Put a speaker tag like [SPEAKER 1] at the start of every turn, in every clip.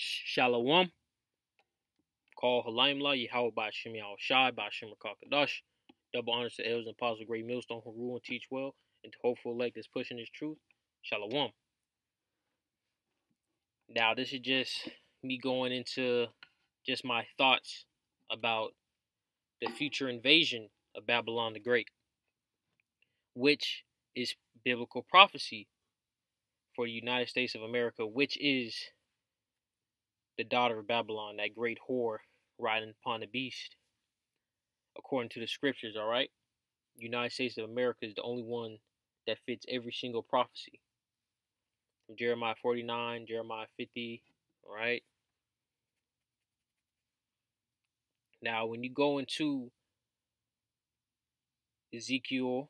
[SPEAKER 1] Shalom. Call Halimla, Yahweh by Shem Shai by Shem Kakadash. Double honors to elders and apostles of Great Millstone who rule and teach well, and to hopeful elect that's pushing this truth. Shalom. Now, this is just me going into just my thoughts about the future invasion of Babylon the Great, which is biblical prophecy for the United States of America, which is the daughter of Babylon, that great whore riding upon the beast, according to the scriptures, all right? United States of America is the only one that fits every single prophecy. From Jeremiah 49, Jeremiah 50, all right? Now, when you go into Ezekiel,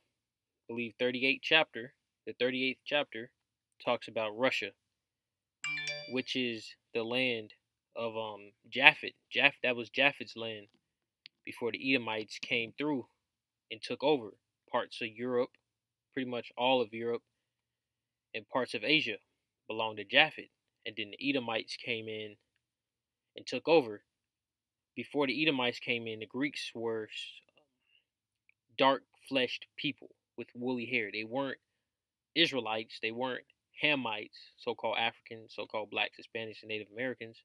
[SPEAKER 1] I believe the 38th chapter talks about Russia, which is the land of Japhet. That was Japhet's land before the Edomites came through and took over parts of Europe, pretty much all of Europe, and parts of Asia belonged to Japhet. And then the Edomites came in and took over. Before the Edomites came in, the Greeks were dark-fleshed people with woolly hair. They weren't Israelites. They weren't Hamites, so-called Africans, so-called blacks, Hispanics, and Native Americans.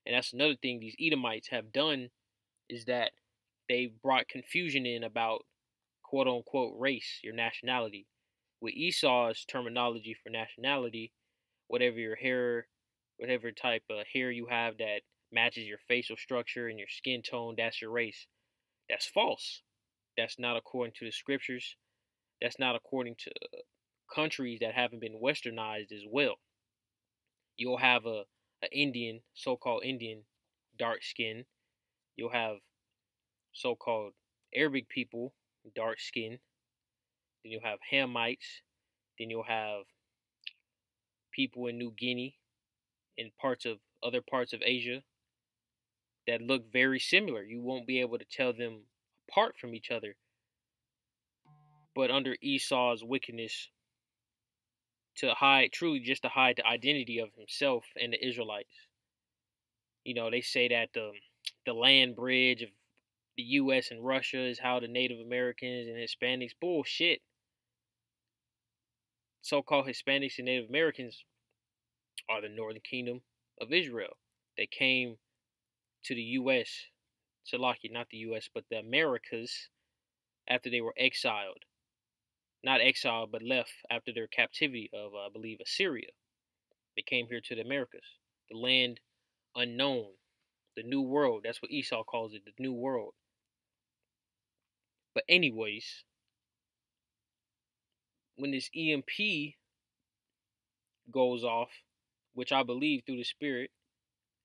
[SPEAKER 1] And that's another thing these Edomites have done, is that they brought confusion in about quote-unquote race, your nationality. With Esau's terminology for nationality, whatever your hair, whatever type of hair you have that matches your facial structure and your skin tone, that's your race. That's false. That's not according to the scriptures. That's not according to countries that haven't been westernized as well. You'll have a Indian, so-called Indian, dark skin. You'll have so-called Arabic people, dark skin. Then you'll have Hamites. Then you'll have people in New Guinea and other parts of Asia that look very similar. You won't be able to tell them apart from each other. But under Esau's wickedness, truly just to hide the identity of himself and the Israelites. You know, they say that the land bridge of the U.S. and Russia is how the Native Americans and Hispanics, bullshit. So-called Hispanics and Native Americans are the Northern Kingdom of Israel. They came to the U.S., Salaki, not the U.S., but the Americas, after they were exiled. Not exiled, but left after their captivity of, I believe, Assyria. They came here to the Americas, the land unknown, the new world. That's what Esau calls it, the new world. But anyways, when this EMP goes off, which I believe through the Spirit,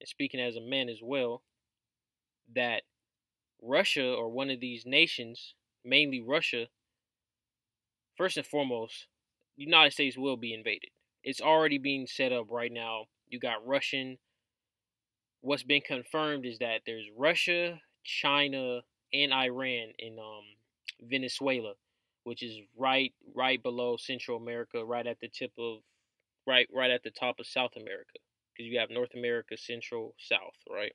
[SPEAKER 1] and speaking as a man as well, that Russia or one of these nations, mainly Russia, first and foremost, the United States will be invaded. It's already being set up right now. You got what's been confirmed is that there's Russia, China, and Iran in Venezuela, which is right below Central America, right at the top of South America, because you have North America, Central, South, right?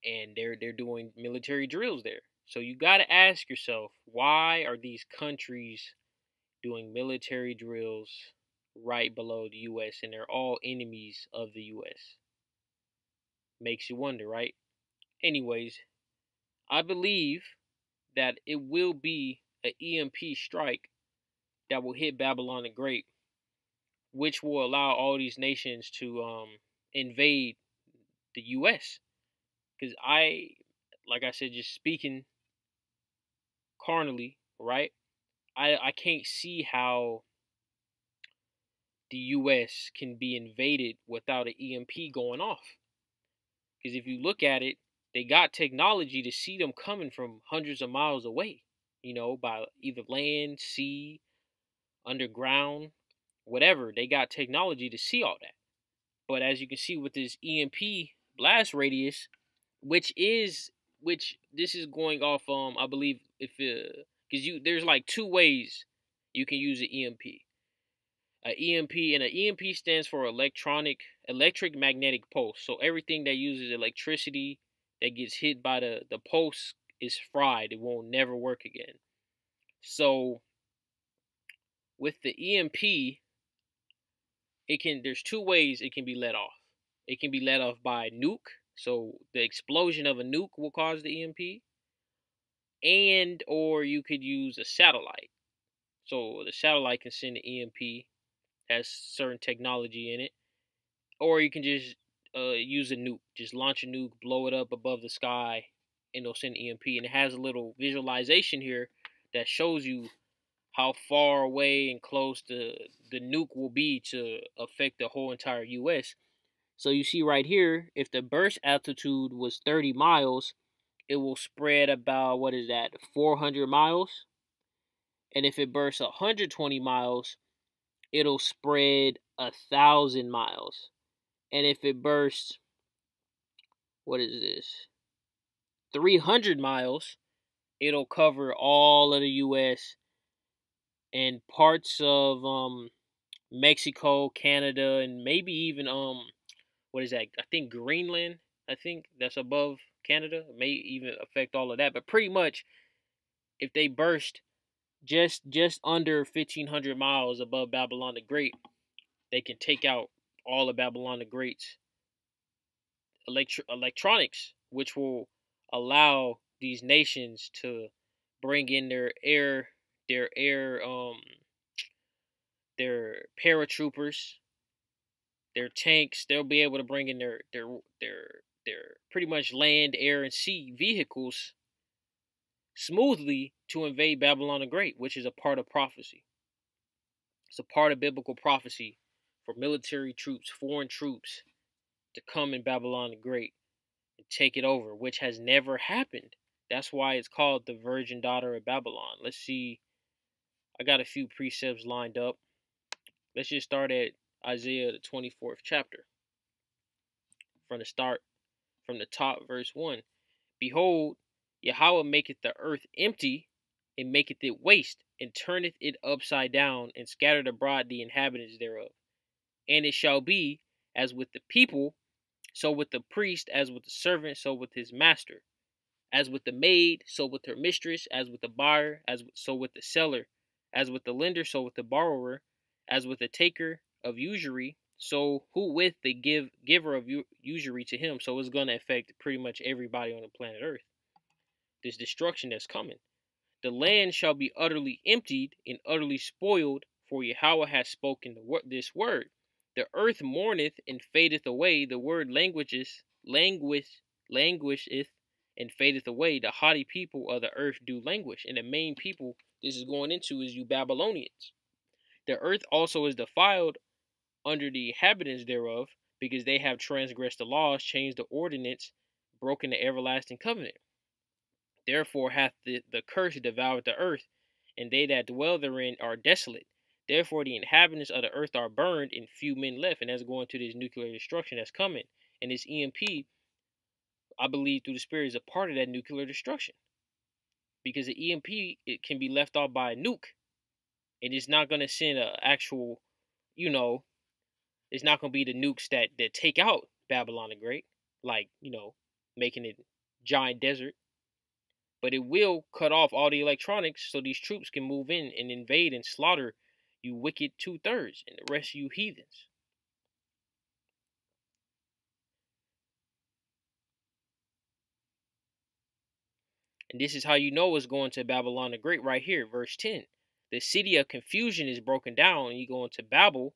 [SPEAKER 1] And they're doing military drills there. So you got to ask yourself, why are these countries doing military drills right below the U.S. and they're all enemies of the U.S.? Makes you wonder, right? Anyways, I believe that it will be an EMP strike that will hit Babylon the Great, which will allow all these nations to invade the U.S. Because like I said, just speaking carnally, right? I can't see how the U.S. can be invaded without an EMP going off. Because if you look at it, they got technology to see them coming from hundreds of miles away, by either land, sea, underground, whatever. They got technology to see all that. But as you can see with this EMP blast radius, which this is going off, I believe, because there's like two ways you can use an EMP. A EMP, and an EMP stands for electric magnetic pulse. So everything that uses electricity that gets hit by the pulse is fried. It won't never work again. So with the EMP, there's two ways it can be let off. It can be let off by nuke. So the explosion of a nuke will cause the EMP, and or you could use a satellite. So the satellite can send an EMP, has certain technology in it, or you can just use a nuke. Just launch a nuke, blow it up above the sky, and it'll send EMP. And it has a little visualization here that shows you how far away and close the nuke will be to affect the whole entire U.S. So you see right here, if the burst altitude was 30 miles, it will spread about, 400 miles. And if it bursts 120 miles, it'll spread 1,000 miles. And if it bursts, 300 miles, it'll cover all of the U.S. and parts of Mexico, Canada, and maybe even I think Greenland. I think that's above Canada. It may even affect all of that. But pretty much, if they burst just under 1,500 miles above Babylon the Great, they can take out all of Babylon the Great's electronics, which will allow these nations to bring in their paratroopers, their tanks. They'll be able to bring in their pretty much land, air, and sea vehicles smoothly to invade Babylon the Great, which is a part of prophecy. It's a part of biblical prophecy for military troops, foreign troops, to come in Babylon the Great and take it over, which has never happened. That's why it's called the virgin daughter of Babylon. Let's see. I got a few precepts lined up. Let's just start at Isaiah the 24th chapter. From the top, verse 1. Behold, Yahweh maketh the earth empty, and maketh it waste, and turneth it upside down, and scattereth abroad the inhabitants thereof. And it shall be, as with the people, so with the priest, as with the servant, so with his master. As with the maid, so with her mistress. As with the buyer, so with the seller. As with the lender, so with the borrower. As with the taker of usury, so who with the giver of usury to him. So it's going to affect pretty much everybody on the planet Earth. This destruction that's coming. The land shall be utterly emptied and utterly spoiled, for Yahweh has spoken this word. The earth mourneth and fadeth away. The word languisheth and fadeth away. The haughty people of the earth do languish. And the main people this is going into is you Babylonians. The earth also is defiled under the inhabitants thereof, because they have transgressed the laws, changed the ordinance, broken the everlasting covenant. Therefore hath the curse devoured the earth, and they that dwell therein are desolate. Therefore the inhabitants of the earth are burned, and few men left. And that's going to this nuclear destruction that's coming. And this EMP, I believe through the Spirit, is a part of that nuclear destruction. Because the EMP, it can be left off by a nuke. And it's not going to send an actual, it's not going to be the nukes that take out Babylon the Great, like, making it giant desert. But it will cut off all the electronics so these troops can move in and invade and slaughter you wicked 2/3 and the rest of you heathens. And this is how you know it's going to Babylon the Great right here, verse 10. The city of confusion is broken down, and you go into Babel,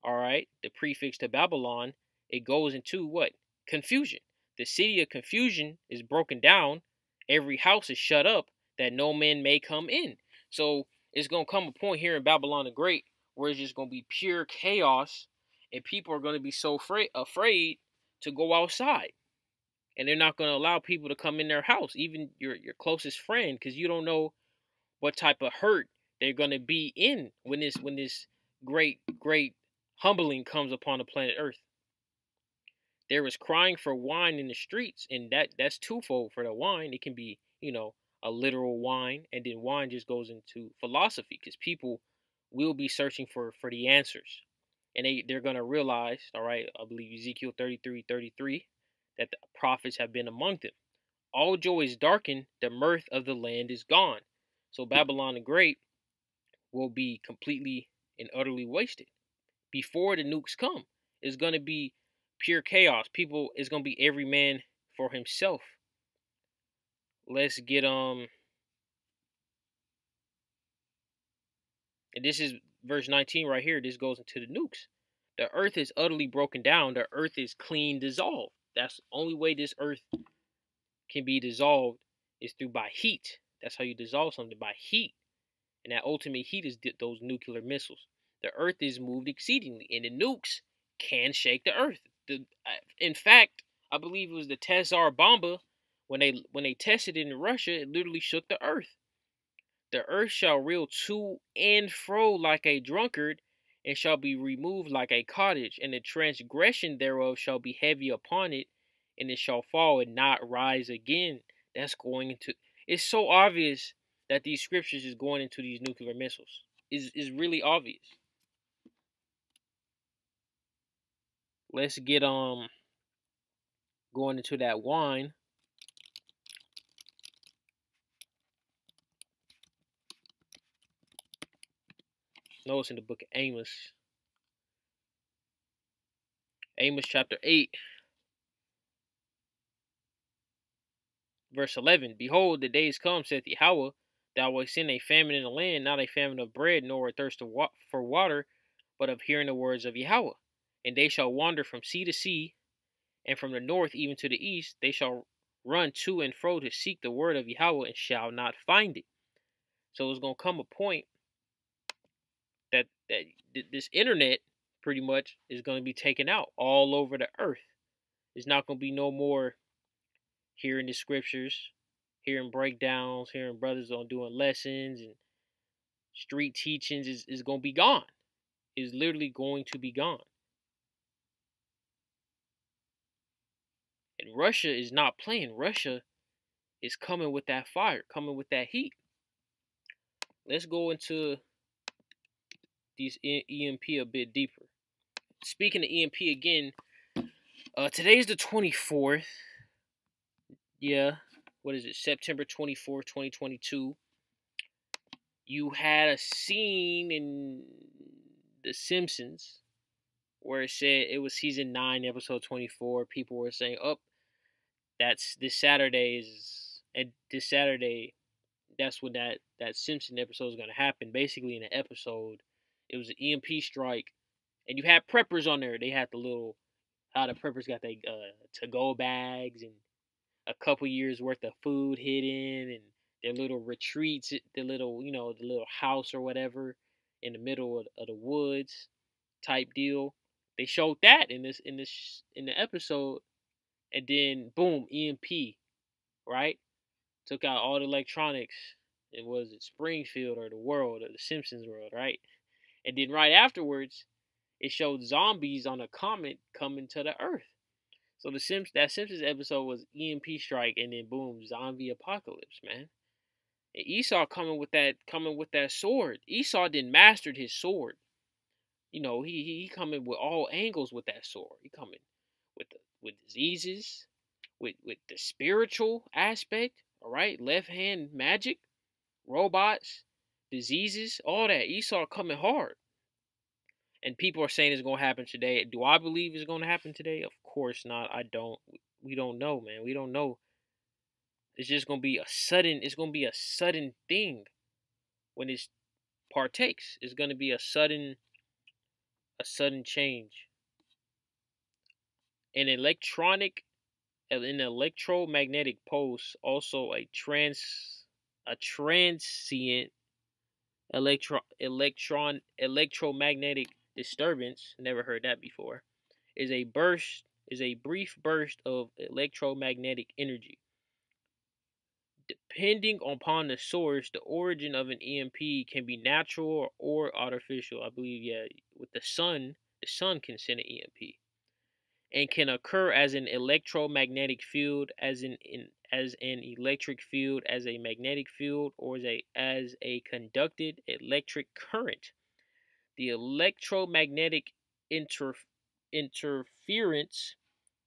[SPEAKER 1] all right, the prefix to Babylon, it goes into what? Confusion. The city of confusion is broken down. Every house is shut up that no man may come in. So it's going to come a point here in Babylon the Great where it's just going to be pure chaos, and people are going to be so afraid to go outside. And they're not going to allow people to come in their house, even your closest friend, because you don't know what type of hurt they're going to be in when this great humbling comes upon the planet Earth. There is crying for wine in the streets, and that's twofold. For the wine, it can be, a literal wine, and then wine just goes into philosophy, because people will be searching for the answers. And they're going to realize, all right, I believe Ezekiel 33:33, that the prophets have been among them. All joy is darkened, the mirth of the land is gone. So Babylon the Great will be completely and utterly wasted before the nukes come. It's going to be pure chaos. People, it's going to be every man for himself. Let's get and this is verse 19 right here. This goes into the nukes. The earth is utterly broken down. The earth is clean dissolved. That's the only way this earth can be dissolved is through by heat. That's how you dissolve something, by heat. And that ultimate heat is those nuclear missiles. The earth is moved exceedingly, and the nukes can shake the earth. In fact, I believe it was the Tsar Bomba. When they tested it in Russia, it literally shook the earth. The earth shall reel to and fro like a drunkard, and shall be removed like a cottage, and the transgression thereof shall be heavy upon it, and it shall fall and not rise again. That's going into. It's so obvious that these scriptures is going into these nuclear missiles. Is really obvious. Let's get going into that wine. Notice in the book of Amos. Amos chapter 8. Verse 11. Behold, the days come, saith Yahweh, thou wilt send a famine in the land, not a famine of bread, nor a thirst for water, but of hearing the words of Yahweh. And they shall wander from sea to sea, and from the north even to the east. They shall run to and fro to seek the word of Yahweh, and shall not find it. So it's going to come a point that this internet pretty much is going to be taken out all over the earth. There's not going to be no more hearing the scriptures, hearing breakdowns, hearing brothers on doing lessons and street teachings is going to be gone. Is literally going to be gone. And Russia is not playing. Russia is coming with that fire, coming with that heat. Let's go into these EMP a bit deeper. Speaking of EMP again, today's the 24th. Yeah, what is it? September 24th, 2022. You had a scene in The Simpsons where it said it was season 9, episode 24. People were saying, that's this Saturday that's when that Simpson episode is going to happen. Basically, in the episode, it was an EMP strike, and you had preppers on there. They had how the preppers got their to-go bags and a couple years worth of food hidden, and their little retreats, the little house or whatever in the middle of the woods type deal. They showed that in the episode, and then boom, EMP, right? Took out all the electronics. It was Springfield or the world or the Simpsons world, right? And then right afterwards, it showed zombies on a comet coming to the Earth. So that Simpsons episode was EMP strike, and then boom, zombie apocalypse, man. And Esau coming with that sword. Esau then mastered his sword. He coming with all angles with that sword. He coming with diseases, with the spiritual aspect, all right? Left hand magic, robots, diseases, all that. Esau coming hard. And people are saying it's going to happen today. Do I believe it's going to happen today? Of course not. I don't. We don't know, man. We don't know. It's just going to be a sudden thing when it partakes. It's going to be a sudden change. An electromagnetic pulse, also a transient electromagnetic disturbance, never heard that before, is a brief burst of electromagnetic energy. Depending upon the source, the origin of an EMP can be natural or artificial. I believe, with the sun can send an EMP, and can occur as an electromagnetic field, as an electric field, as a magnetic field, or as a conducted electric current. The electromagnetic interference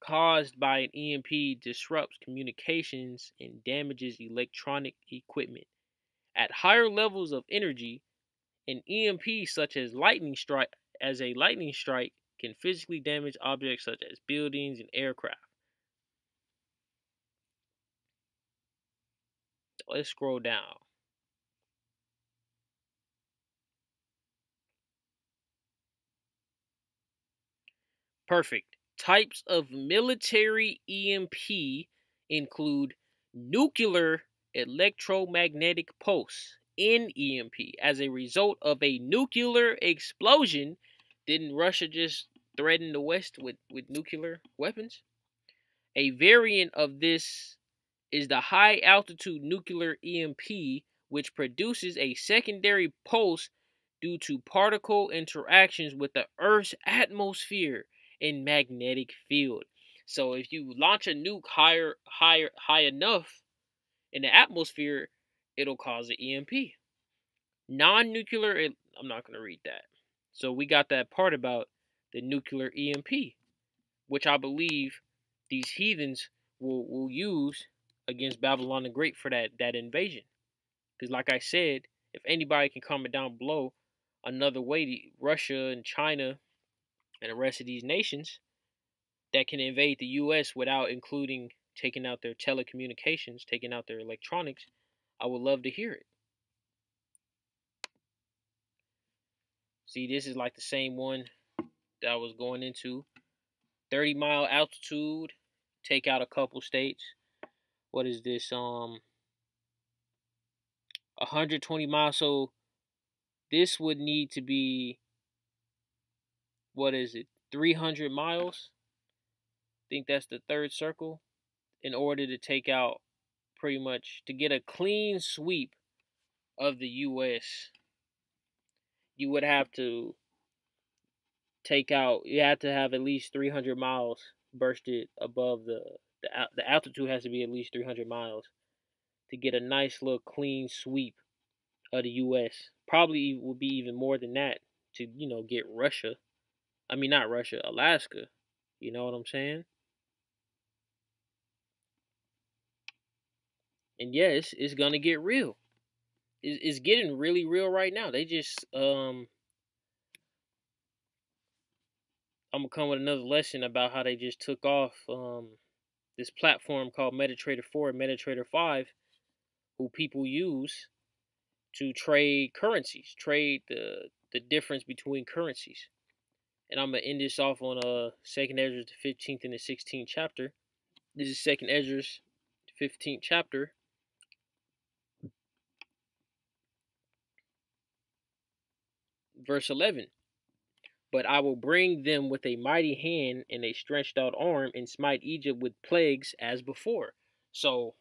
[SPEAKER 1] caused by an EMP disrupts communications and damages electronic equipment. At higher levels of energy, an EMP such as a lightning strike can physically damage objects such as buildings and aircraft. Let's scroll down. Perfect. Types of military EMP include nuclear electromagnetic pulse, NEMP. As a result of a nuclear explosion, didn't Russia just threaten the West with nuclear weapons? A variant of this is the high altitude nuclear EMP, which produces a secondary pulse due to particle interactions with the Earth's atmosphere and magnetic field. So if you launch a nuke high enough in the atmosphere, it'll cause an EMP. Non-nuclear, I'm not going to read that. So we got that part about the nuclear EMP, which I believe these heathens will use against Babylon the Great for that invasion. Because like I said, if anybody can comment down below another way, Russia and China and the rest of these nations that can invade the U.S. without including taking out their telecommunications, taking out their electronics, I would love to hear it. See, this is like the same one that I was going into. 30-mile altitude, take out a couple states. What is this? 120 miles. So this would need to be, what is it? 300 miles. I think that's the third circle, in order to take out, pretty much, to get a clean sweep of the U.S. You would have to you have to have at least 300 miles bursted above the altitude has to be at least 300 miles to get a nice little clean sweep of the U.S. Probably will be even more than that to, get Russia. I mean, not Russia, Alaska. You know what I'm saying? And yes, it's gonna get real. It's getting really real right now. They just I'm gonna come with another lesson about how they just took off this platform called MetaTrader 4 and MetaTrader 5, who people use to trade currencies, trade the difference between currencies. And I'm gonna end this off on 2nd Esdras, the 15th and the 16th chapter. This is 2nd Esdras, 15th chapter. Verse 11. But I will bring them with a mighty hand and a stretched out arm and smite Egypt with plagues as before. So,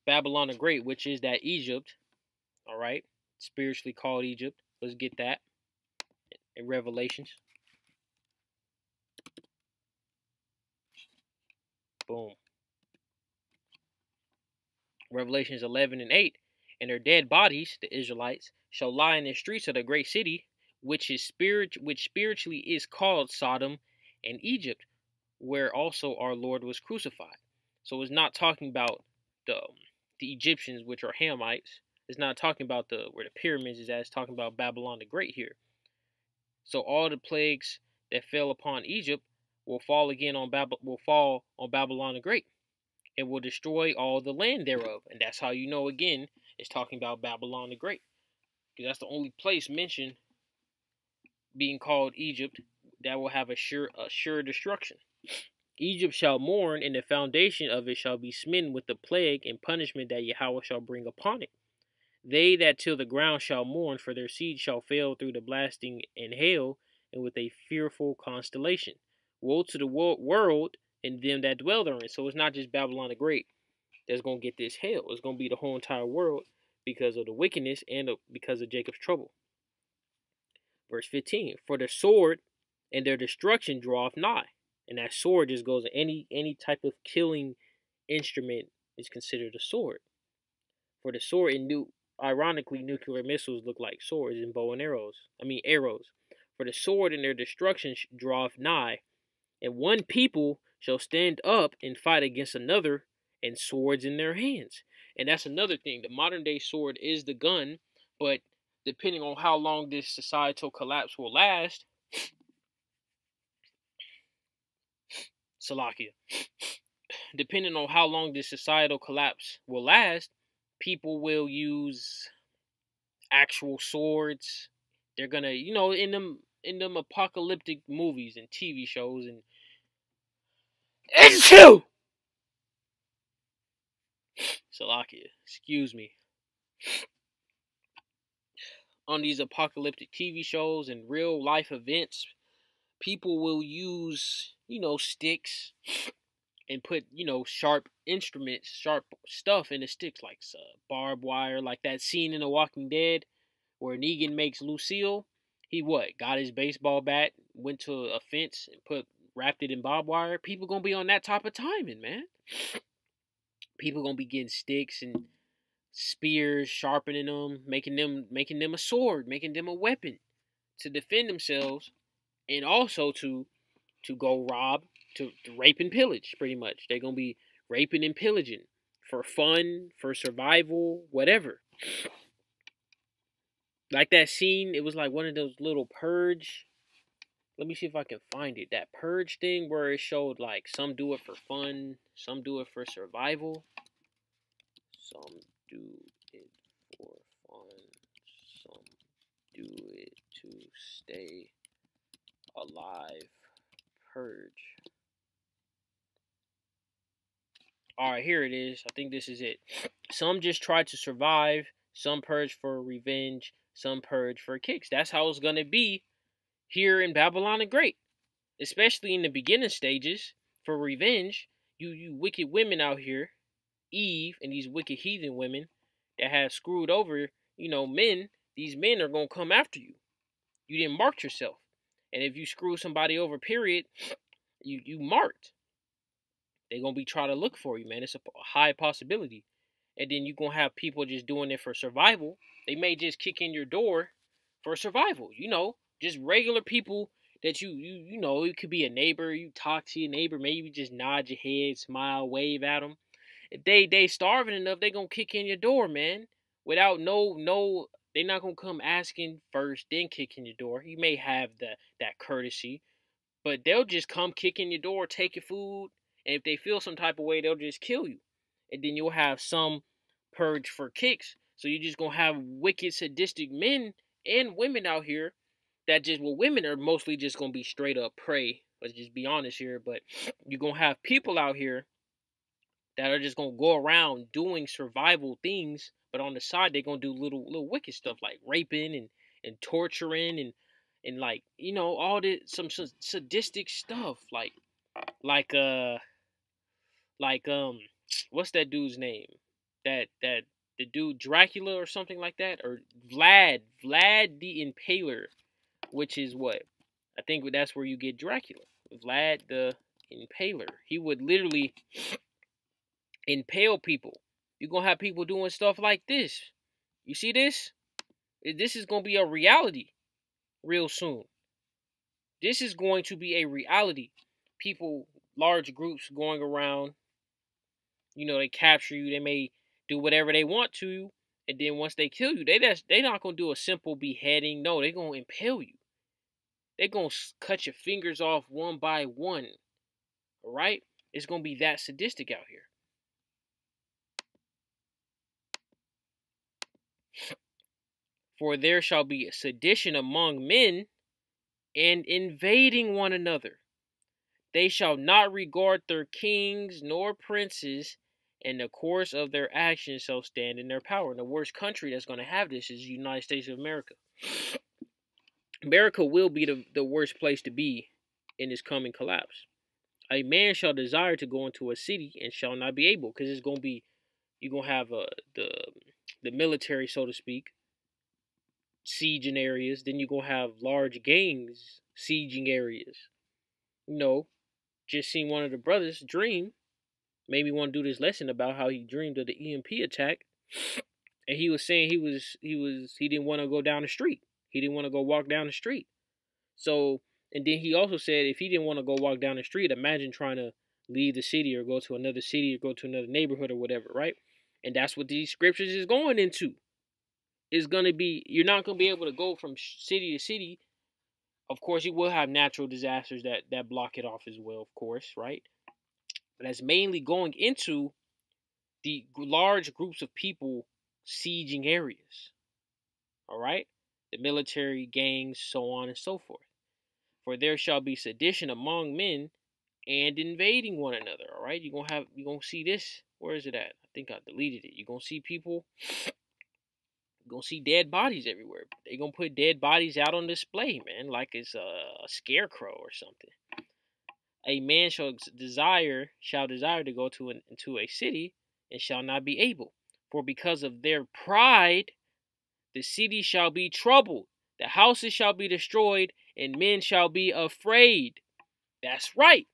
[SPEAKER 1] Babylon the Great, which is that Egypt, all right, spiritually called Egypt. Let's get that in Revelations. Boom. Revelations 11 and 8. And their dead bodies, the Israelites, shall lie in the streets of the great city, which spiritually is called Sodom and Egypt, where also our Lord was crucified. So it's not talking about the Egyptians, which are Hamites. It's not talking about where the pyramids is at. It's talking about Babylon the Great here. So all the plagues that fell upon Egypt will fall on Babylon the Great. It will destroy all the land thereof. And that's how you know, again, it's talking about Babylon the Great. Because that's the only place mentioned being called Egypt that will have a sure destruction. Egypt shall mourn, and the foundation of it shall be smitten with the plague and punishment that Yahweh shall bring upon it. They that till the ground shall mourn, for their seed shall fail through the blasting and hail, and with a fearful constellation. Woe to the world and them that dwell therein. So it's not just Babylon the Great that's going to get this hail. It's going to be the whole entire world because of the wickedness and because of Jacob's trouble. Verse 15. For the sword and their destruction draweth nigh. And that sword just goes, any type of killing instrument is considered a sword. For the sword ironically, nuclear missiles look like swords and bow and arrows. Arrows. For the sword and their destruction draweth nigh, and one people shall stand up and fight against another, and swords in their hands. And that's another thing. The modern day sword is the gun, but depending on how long this societal collapse will last, Salakia, depending on how long this societal collapse will last, people will use actual swords. They're gonna, in them apocalyptic movies and TV shows and Salakia, excuse me. On these apocalyptic TV shows and real life events, people will use, sticks and put, sharp instruments, sharp stuff in the sticks, like barbed wire, like that scene in The Walking Dead where Negan makes Lucille. He got his baseball bat, went to a fence and wrapped it in barbed wire. People gonna be on that type of timing, man. People gonna be getting sticks and spears, sharpening them, making them a sword, making them a weapon to defend themselves, and also to go rob, to rape and pillage. Pretty much, they're gonna be raping and pillaging for fun, for survival, whatever. Like that scene, it was like one of those little Purge. Let me see if I can find it. That Purge thing where it showed like some do it for fun, some do it for survival, some do it for fun, some do it to stay alive. Purge. Alright, here it is. I think this is it. Some just try to survive, some purge for revenge, some purge for kicks. That's how it's going to be here in Babylon the Great. Especially in the beginning stages, for revenge. You wicked women out here, Eve and these wicked heathen women that have screwed over, men. These men are going to come after you. You didn't mark yourself. And if you screw somebody over, period, you marked. They're going to be trying to look for you, man. It's a high possibility. And then you're going to have people just doing it for survival. They may just kick in your door for survival. Just regular people that it could be a neighbor. You talk to your neighbor. Maybe you just nod your head, smile, wave at them. If they starving enough, they going to kick in your door, man. Without they're not going to come asking first, then kick in your door. You may have that courtesy. But they'll just come kick in your door, take your food. And if they feel some type of way, they'll just kill you. And then you'll have some purge for kicks. So you're just going to have wicked, sadistic men and women out here that women are mostly just going to be straight up prey. Let's just be honest here. But you're going to have people out here that are just going to go around doing survival things. But on the side, they're going to do little wicked stuff like raping and torturing and like, all this, some sadistic stuff. What's that dude's name? That the dude Dracula or something like that, or Vlad the Impaler, which is what I think that's where you get Dracula. Vlad the Impaler. He would literally impale people. You're gonna have people doing stuff like this. You see this? This is gonna be a reality real soon. This is going to be a reality. People, large groups going around. They capture you. They may do whatever they want to you, and then once they kill you, they not gonna do a simple beheading. No, they're gonna impale you. They're gonna cut your fingers off one by one. All right? It's gonna be that sadistic out here. For there shall be a sedition among men, and invading one another. They shall not regard their kings nor princes, and the course of their actions shall stand in their power. And the worst country that's going to have this is the United States of America. America will be the worst place to be in this coming collapse. A man shall desire to go into a city and shall not be able, because it's going to be, you're going to have the military, so to speak, sieging areas. Then you're going to have large gangs sieging areas. Just seen one of the brothers dream. Made me want to do this lesson about how he dreamed of the EMP attack. and he was saying he didn't want to go down the street. He didn't want to go walk down the street. So, and then he also said if he didn't want to go walk down the street, imagine trying to leave the city or go to another city or go to another neighborhood or whatever, right? And that's what these scriptures is going into. It's going to be, you're not going to be able to go from city to city. Of course, you will have natural disasters that block it off as well, of course, right? But that's mainly going into the large groups of people sieging areas, all right? The military, gangs, so on and so forth. For there shall be sedition among men and invading one another, all right? You're gonna see this. Where is it at? I think I deleted it. You're gonna see people, you're gonna see dead bodies everywhere. They're gonna put dead bodies out on display, man, like it's a scarecrow or something. A man shall desire to go into a city and shall not be able. For because of their pride, the city shall be troubled, the houses shall be destroyed, and men shall be afraid. That's right.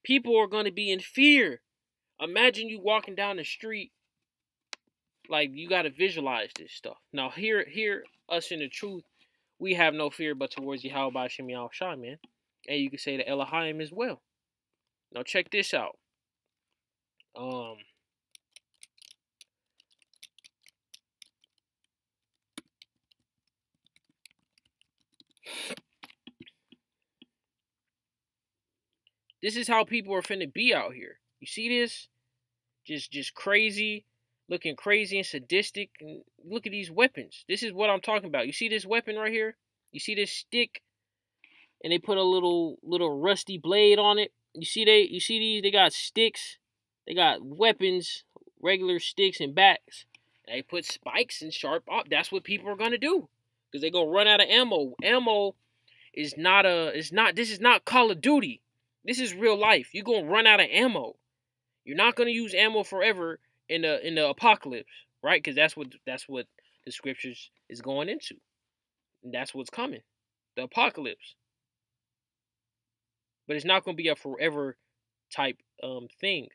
[SPEAKER 1] People are going to be in fear. Imagine you walking down the street. Like, you got to visualize this stuff. Now, here, us in the truth, we have no fear but towards Yahweh Shem Shai, man. And you can say the Elohim as well. Now, check this out. This is how people are finna be out here. You see this? Just crazy, looking crazy and sadistic. And look at these weapons. This is what I'm talking about. You see this weapon right here? You see this stick? And they put a little rusty blade on it. You see these? They got sticks. They got weapons, regular sticks and bats. And they put spikes and sharp up. That's what people are gonna do, because they're gonna run out of ammo. Ammo is not this is not Call of Duty. This is real life. You're gonna run out of ammo. You're not gonna use ammo forever in the apocalypse, right? Because that's what the scriptures is going into. And that's what's coming. The apocalypse. But it's not gonna be a forever type thing.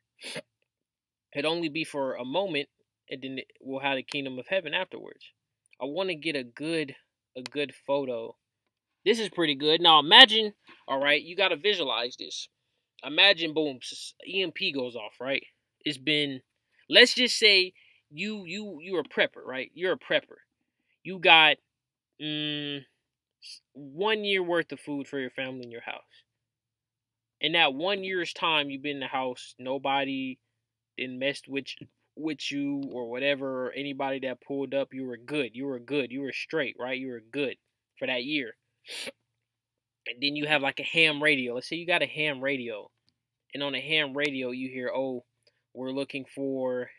[SPEAKER 1] It'd only be for a moment, and then we'll have the kingdom of heaven afterwards. I want to get a good photo. This is pretty good. Now imagine, all right, you got to visualize this. Imagine, boom, EMP goes off, right? It's been, let's just say you're a prepper, right? You're a prepper. You got 1 year worth of food for your family in your house. In that 1 year's time you've been in the house, nobody didn't mess with you or whatever, or anybody that pulled up, you were good. You were straight, right? You were good for that year. And then you have like a ham radio. Let's say you got a ham radio, and on a ham radio you hear, oh, we're looking for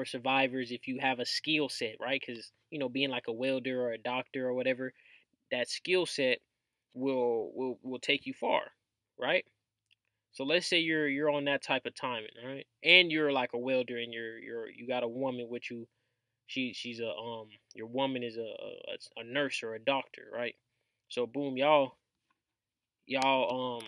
[SPEAKER 1] survivors if you have a skill set, right? Because, you know, being like a welder or a doctor or whatever, that skill set will take you far, right? So let's say you're on that type of timing, right? And you're like a welder, and you got a woman with you. She's a your woman is a nurse or a doctor, right? So boom, y'all are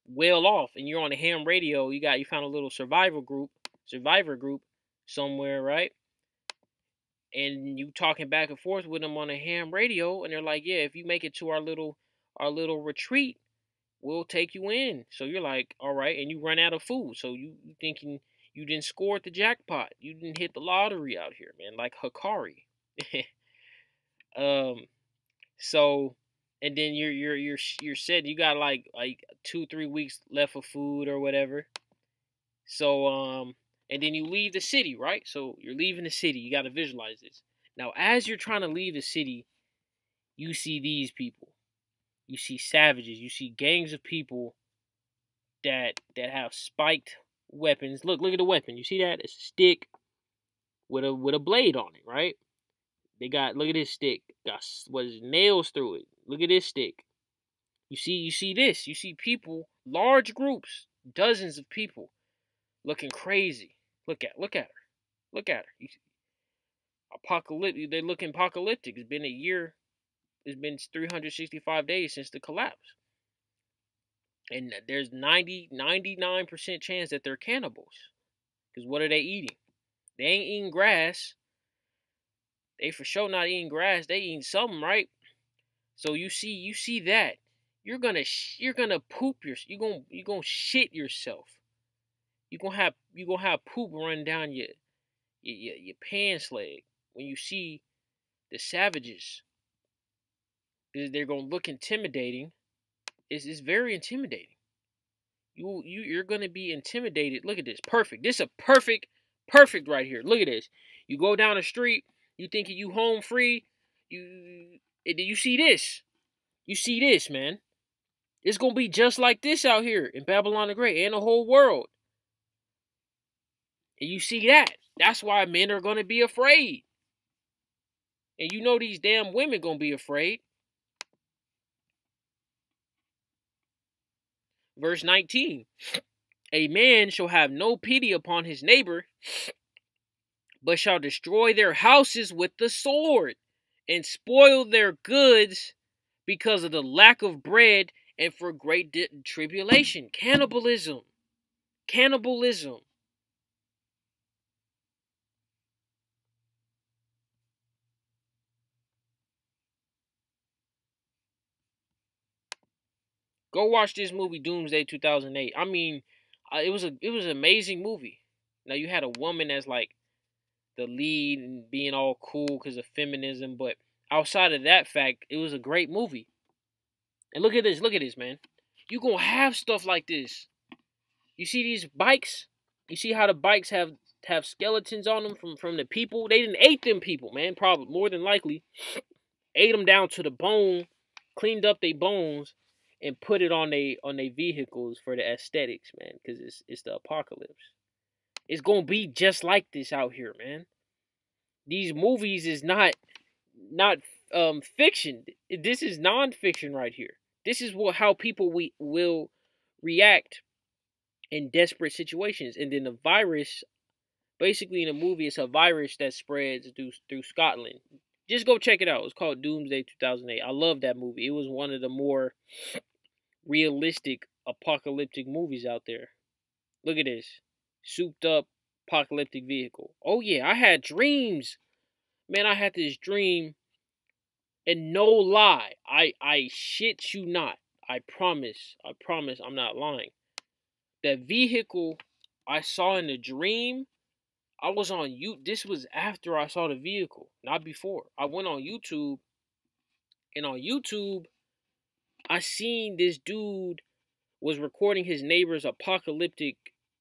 [SPEAKER 1] well off, and you're on a ham radio. You found a little survivor group somewhere, right? And you talking back and forth with them on a ham radio, and they're like, yeah, if you make it to our little retreat, we'll take you in. So you're like, all right, and you run out of food. So you thinking you didn't score at the jackpot. You didn't hit the lottery out here, man, like Hikari. So, and then you're said you got like 2-3 weeks left of food or whatever. So and then you leave the city, right? So you're leaving the city. You got to visualize this. Now, as you're trying to leave the city, you see these people. You see savages. You see gangs of people that have spiked weapons. Look at the weapon. You see that? It's a stick with a blade on it, right? They got, look at this stick. Got nails through it. Look at this stick. You see this. You see people, large groups, dozens of people, looking crazy. Look at her. Look at her. Apocalyptic. They're looking apocalyptic. It's been a year. It's been 365 days since the collapse. And there's 99% chance that they're cannibals. Because what are they eating? They ain't eating grass. They for sure not eating grass. They eating something, right? So you see that you're gonna poop your you gonna shit yourself. You gonna have poop run down your pants leg when you see the savages. They're gonna look intimidating. It's very intimidating. You're gonna be intimidated. Look at this. Perfect. This is a perfect right here. Look at this. You go down the street, you thinking you home free, you see this. You see this, man. It's gonna be just like this out here in Babylon the Great and the whole world. And you see that. That's why men are gonna be afraid. And you know these damn women gonna be afraid. Verse 19. A man shall have no pity upon his neighbor, but shall destroy their houses with the sword, and spoil their goods because of the lack of bread and for great tribulation. Cannibalism. Cannibalism. Go watch this movie Doomsday 2008. I mean, it was an amazing movie. Now you had a woman as like the lead and being all cool because of feminism, but outside of that fact, it was a great movie. And look at this, man. You gonna have stuff like this. You see these bikes? You see how the bikes have skeletons on them from the people? They didn't ate them people, man. Probably more than likely ate them down to the bone, cleaned up their bones, and put it on they vehicles for the aesthetics, man. Because it's the apocalypse. It's gonna be just like this out here, man. These movies is not fiction. This is non-fiction right here. This is how people will react in desperate situations. And then the virus, basically in the movie, it's a virus that spreads through Scotland. Just go check it out. It's called Doomsday 2008. I love that movie. It was one of the more realistic apocalyptic movies out there. Look at this. Souped up apocalyptic vehicle. Oh yeah, I had dreams. Man, I had this dream. And no lie, I shit you not. I promise I'm not lying. That vehicle I saw in the dream, I was on this was after I saw the vehicle, not before. I went on YouTube, and on YouTube, I seen this dude was recording his neighbor's apocalyptic.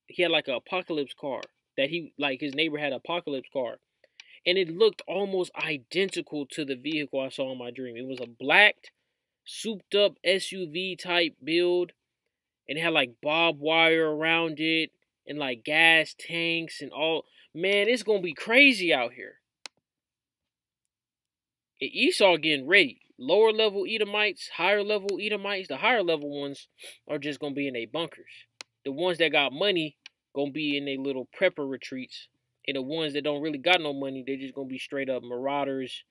[SPEAKER 1] He had like an apocalypse car that his neighbor had an apocalypse car. And it looked almost identical to the vehicle I saw in my dream. It was a black, souped up SUV type build. And it had like barbed wire around it. And like gas tanks and all. Man, it's going to be crazy out here. And Esau getting ready. Lower level Edomites, higher level Edomites. The higher level ones are just going to be in their bunkers. The ones that got money going to be in their little prepper retreats. And the ones that don't really got no money, they're just going to be straight up marauders.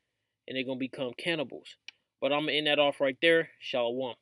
[SPEAKER 1] And they're going to become cannibals. But I'm going to end that off right there. Shalom.